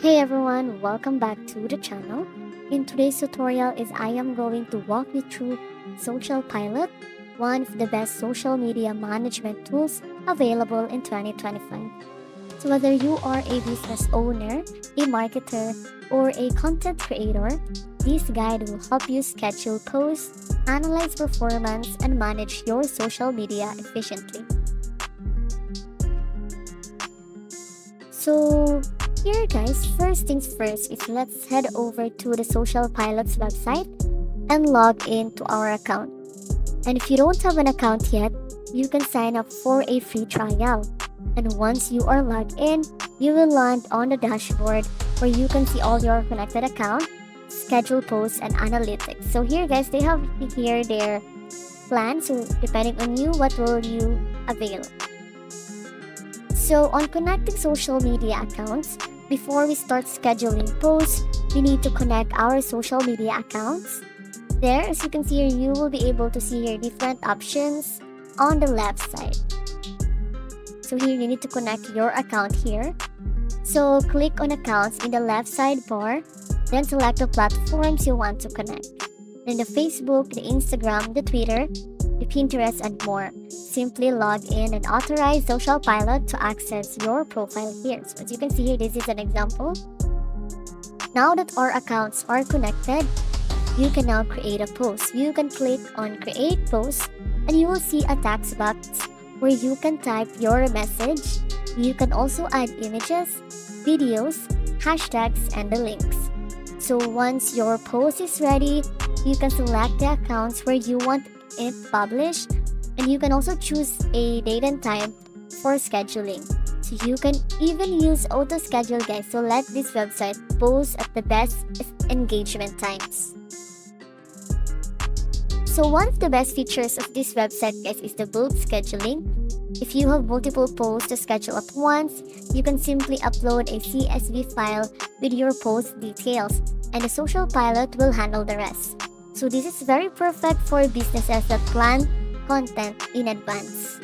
Hey everyone, welcome back to the channel. In today's tutorial I am going to walk you through Socialpilot, one of the best social media management tools available in 2025. So whether you are a business owner, a marketer, or a content creator, this guide will help you schedule posts, analyze performance, and manage your social media efficiently. So here guys, first things first is let's head over to the Socialpilot's website and log in to our account. And if you don't have an account yet, you can sign up for a free trial. And once you are logged in, you will land on the dashboard where you can see all your connected account, schedule posts, and analytics. So here guys, they have here their plan. So depending on you, what will you avail? So on connecting social media accounts, before we start scheduling posts, we need to connect our social media accounts. There, as you can see here, you will be able to see here different options on the left side. So here you need to connect your account here. So click on accounts in the left sidebar, then select the platforms you want to connect. Then the Facebook, the Instagram, the Twitter, the Pinterest, and more. Simply log in and authorize Socialpilot to access your profile here. So as you can see here, this is an example. Now that our accounts are connected, you can now create a post. You can click on create post and you will see a text box where you can type your message. You can also add images, videos, hashtags, and the links. So once your post is ready, you can select the accounts where you want it published, and you can also choose a date and time for scheduling. So you can even use auto schedule guys, so let this website post at the best engagement times. So one of the best features of this website guys is the bulk scheduling. If you have multiple posts to schedule at once, you can simply upload a CSV file with your post details, and the Socialpilot will handle the rest. So this is very perfect for businesses that plan content in advance.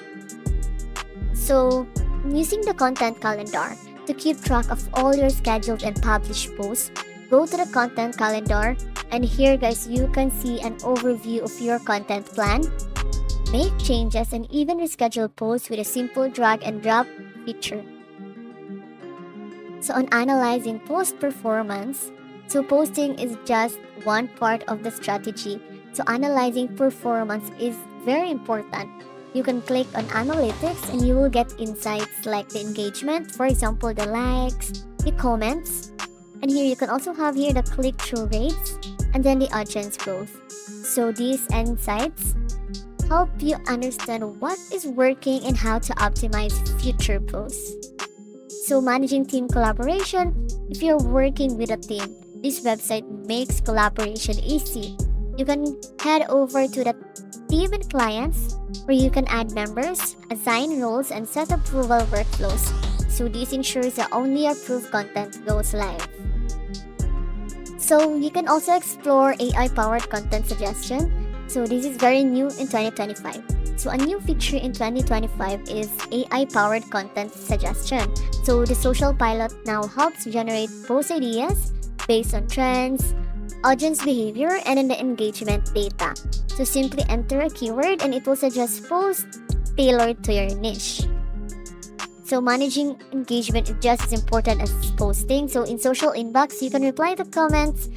So using the content calendar to keep track of all your scheduled and published posts, go to the content calendar, and here guys you can see an overview of your content plan, make changes, and even reschedule posts with a simple drag and drop feature. So on analyzing post performance, so posting is just one part of the strategy. So analyzing performance is very important. You can click on analytics and you will get insights like the engagement, for example, the likes, the comments. And here you can also have here the click-through rates and then the audience growth. So these insights help you understand what is working and how to optimize future posts. So managing team collaboration, if you're working with a team, this website makes collaboration easy. You can head over to the team and clients where you can add members, assign roles, and set approval workflows. So this ensures that only approved content goes live. So you can also explore AI-powered content suggestion. So this is very new in 2025. So a new feature in 2025 is AI-powered content suggestion. So the Socialpilot now helps generate post ideas based on trends, audience behavior, and in the engagement data. So simply enter a keyword and it will suggest posts tailored to your niche. So managing engagement is just as important as posting. So in social inbox, you can reply to comments,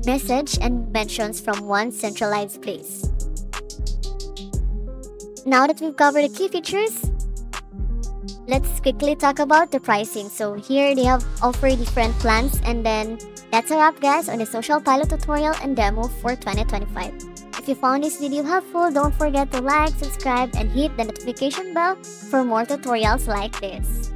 message, and mentions from one centralized place. Now that we've covered the key features, let's quickly talk about the pricing. So here they have offered different plans, and then that's a wrap guys on the Socialpilot tutorial and demo for 2025. If you found this video helpful, don't forget to like, subscribe, and hit the notification bell for more tutorials like this.